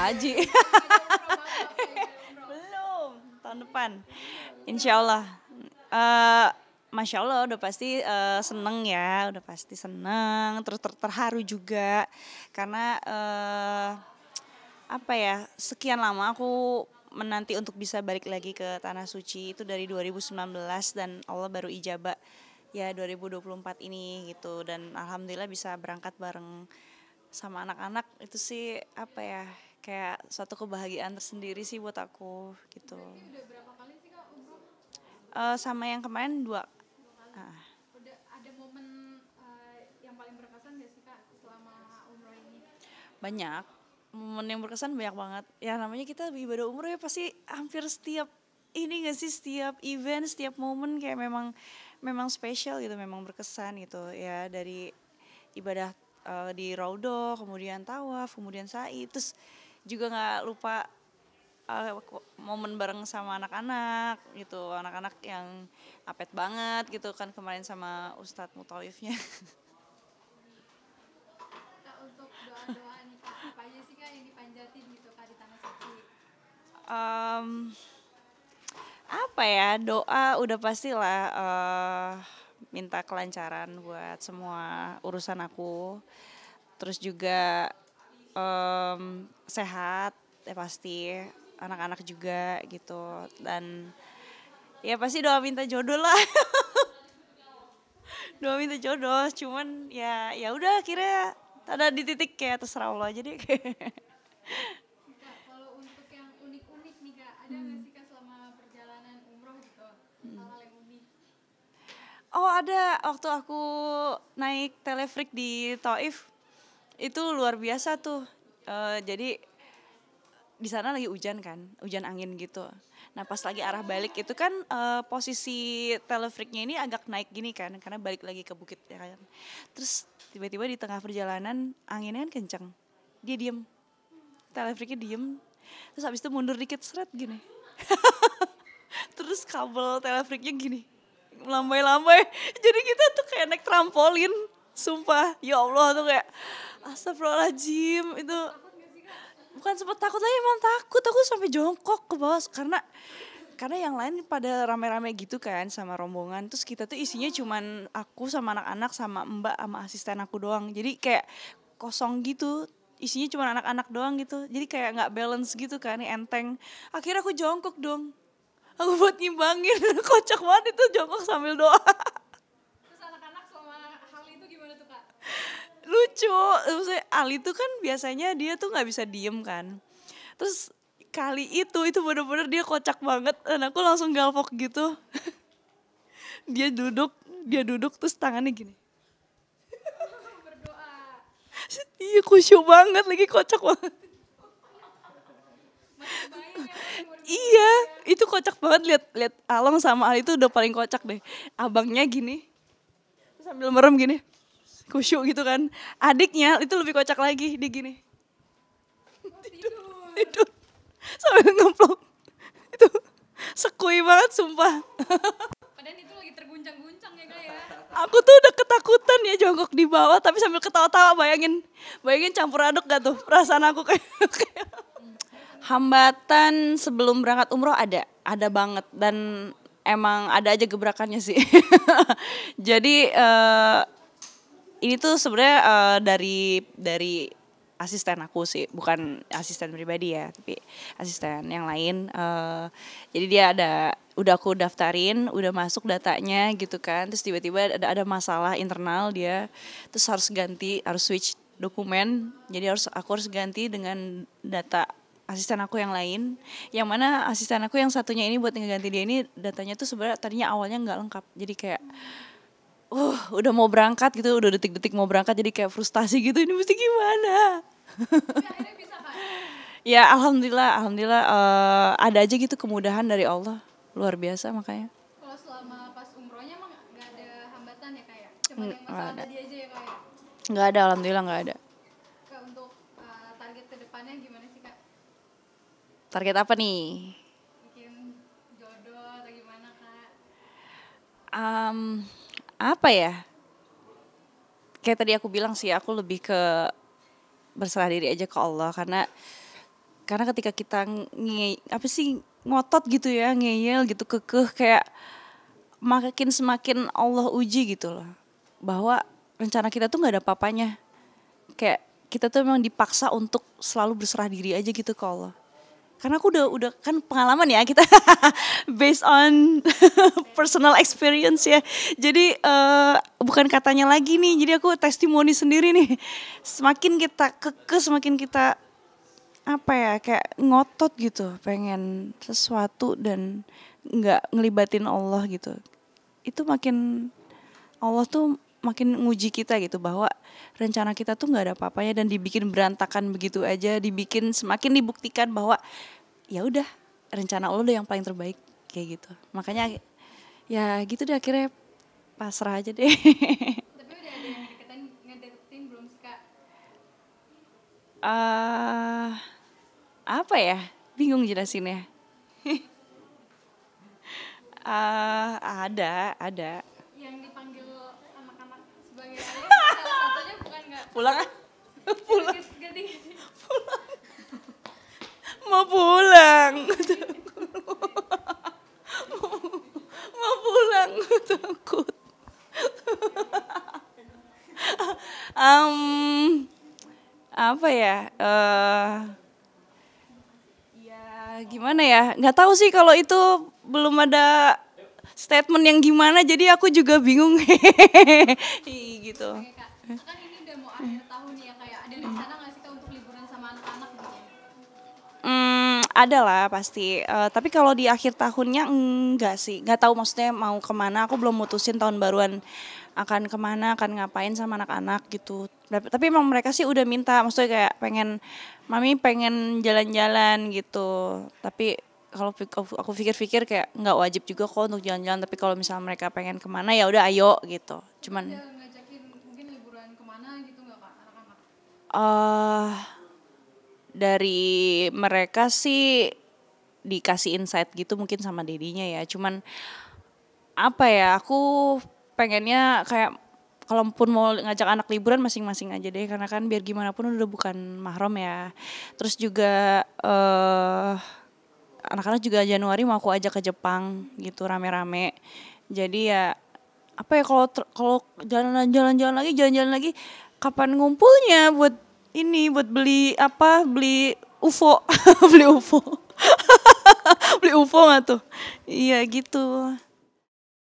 haji. Belum, tahun depan. Insya Allah. Eh, Masya Allah udah pasti seneng ya, udah pasti seneng, terus terharu juga. Karena apa ya, sekian lama aku menanti untuk bisa balik lagi ke Tanah Suci itu dari 2019 dan Allah baru ijabah ya 2024 ini gitu. Dan alhamdulillah bisa berangkat bareng sama anak-anak itu sih apa ya, kayak suatu kebahagiaan tersendiri sih buat aku gitu. Berarti udah berapa kali sih Kak umroh? Sama yang kemarin dua. Dua kali. Ah, Udah ada momen yang paling berkesan gak sih Kak selama umroh ini? banyak momen yang berkesan, banyak banget ya, namanya kita ibadah umroh ya pasti hampir setiap ini gak sih, setiap event, setiap momen kayak memang memang spesial gitu, memang berkesan gitu ya. Dari ibadah di Raudhah, kemudian tawaf, kemudian sa'i, terus juga nggak lupa momen bareng sama anak-anak gitu, anak-anak yang apet banget gitu kan kemarin sama Ustadz Mutawifnya. Kak untuk doa-doa nih Kak, apa aja sih Kak yang dipanjatin gitu Kak di Tanah Suci? Em, Apa ya, doa udah pastilah, minta kelancaran buat semua urusan aku, terus juga sehat ya pasti, anak-anak juga gitu, dan ya pasti doa minta jodoh lah. Doa minta jodoh, cuman ya udah akhirnya ada di titik kayak terserah Allah aja deh. Kak kalau untuk yang unik-unik nih Kak, ada nggak sih Kak selama perjalanan umroh gitu hal-hal yang unik? Oh ada, waktu aku naik telefrik di Taif itu luar biasa tuh. Jadi di sana lagi hujan kan, hujan angin gitu. Nah pas lagi arah balik itu kan posisi telefriknya ini agak naik gini kan, karena balik lagi ke bukit ya kan. Terus tiba-tiba di tengah perjalanan anginnya kan kenceng, dia diem, telefriknya diem. Terus habis itu mundur dikit seret gini. Terus kabel telepriknya gini melambai-lambai, jadi kita tuh kayak naik trampolin, sumpah ya Allah tuh kayak astagfirullahaladzim itu. Bukan sempet takut lagi, emang takut aku sampai jongkok ke bawah karena yang lain pada rame-rame gitu kan sama rombongan, terus kita tuh isinya cuman aku sama anak-anak sama mbak sama asisten aku doang, jadi kayak kosong gitu, isinya cuma anak-anak doang gitu, jadi kayak nggak balance gitu kan, enteng. Akhirnya aku jongkok dong, aku buat ngimbangin. Kocak banget itu jongkok sambil doa. Terus anak-anak selama hal itu gimana tuh Kak? Lucu, maksudnya Ali tuh kan biasanya dia tuh nggak bisa diem kan, terus kali itu bener-bener dia kocak banget dan aku langsung galvok gitu. dia duduk dia duduk terus tangannya gini. Berdoa. Iya khusyuk banget lagi, kocak banget. Masih kebayang ya Kak umur Iya, itu kocak banget, lihat lihat Along sama Ali itu udah paling kocak deh. Abangnya gini, terus sambil merem gini, khusyuk gitu kan. Adiknya itu lebih kocak lagi, dia gini. tidur. Tidur sambil ngeplong. Itu sekui banget sumpah. Padahal itu lagi terguncang-guncang ya Kak ya. Aku tuh udah ketakutan ya jongkok di bawah tapi sambil ketawa-tawa, bayangin bayangin campur aduk gak tuh perasaan aku kayak. Hambatan sebelum berangkat umroh ada banget, dan emang ada aja gebrakannya sih. Jadi ini tuh sebenarnya dari asisten aku sih, bukan asisten pribadi ya, tapi asisten yang lain. Jadi dia udah aku daftarin, udah masuk datanya gitu kan. Terus tiba-tiba ada masalah internal dia, terus harus switch dokumen. Jadi aku harus ganti dengan data asisten aku yang lain, yang mana asisten aku yang satunya ini buat ngeganti dia ini datanya tuh sebenarnya tadinya awalnya nggak lengkap, jadi kayak udah mau berangkat gitu, udah detik-detik mau berangkat, jadi kayak frustasi gitu, ini mesti gimana. Tapi akhirnya bisa Kak. Ya alhamdulillah ada aja gitu kemudahan dari Allah, luar biasa makanya. Kalau selama pas umrohnya emang nggak ada hambatan ya Kak ya? Cuma yang Nggak masalah ada, tadi aja ya Kak ya? nggak ada, alhamdulillah nggak ada. Kak untuk target kedepannya gimana sih Kak? Target apa nih? Bikin jodoh atau gimana Kak? Apa ya? Kayak tadi aku bilang sih, aku lebih ke berserah diri aja ke Allah, karena Karena ketika kita ngotot gitu ya, ngeyel gitu, kekeh, kayak makin semakin Allah uji gitu loh. Bahwa rencana kita tuh gak ada apa-apanya. Kayak kita tuh memang dipaksa untuk selalu berserah diri aja gitu ke Allah. Karena aku udah kan pengalaman ya kita based on personal experience ya. Jadi bukan katanya lagi nih, jadi aku testimoni sendiri nih. Semakin kita kekeh, semakin kita apa ya, kayak ngotot gitu, pengen sesuatu dan nggak ngelibatin Allah gitu. Itu makin Allah tuh makin nguji kita gitu, bahwa rencana kita tuh nggak ada apa-apanya dan dibikin berantakan begitu aja, dibikin semakin dibuktikan bahwa ya udah rencana Allah udah yang paling terbaik kayak gitu. Makanya ya gitu deh, akhirnya pasrah aja deh. Tapi udah ada yang ngedeketin belum sih Kak? Apa ya? Bingung jelasinnya. Ada. Yang dipanggil anak-anak sebagai ayah salah satunya bukan nggak? Pulang ah. Pulang. Ganti. Mau pulang. Mau pulang, takut. Apa ya? Ya gimana ya? Nggak tahu sih kalau itu belum ada statement yang gimana, jadi aku juga bingung. Gitu. Oke Kak, kan ini udah mau akhir tahun ya kayak ada rencana nggak sih Kak untuk liburan sama anak-anak gitu? Ada lah pasti. Tapi kalau di akhir tahunnya enggak sih. Nggak tahu maksudnya mau kemana. Aku belum mutusin tahun baruan akan kemana, akan ngapain sama anak-anak gitu. Tapi emang mereka sih udah minta. Maksudnya kayak Mami pengen jalan-jalan gitu. Tapi kalau aku pikir-pikir kayak nggak wajib juga kok untuk jalan-jalan. Tapi kalau misalnya mereka pengen kemana ya udah ayo gitu. Cuman Udah ngajakin mungkin liburan kemana gitu nggak Kak anak-anak? Dari mereka sih dikasih insight gitu mungkin sama dedinya ya. Cuman apa ya, aku pengennya kayak kalaupun mau ngajak anak liburan masing-masing aja deh. Karena kan biar gimana pun udah bukan mahram ya. Terus juga anak-anak juga Januari mau aku ajak ke Jepang gitu rame-rame. Jadi ya apa ya, kalau jalan-jalan lagi kapan ngumpulnya buat beli UFO. Beli UFO nggak tuh? Iya gitu.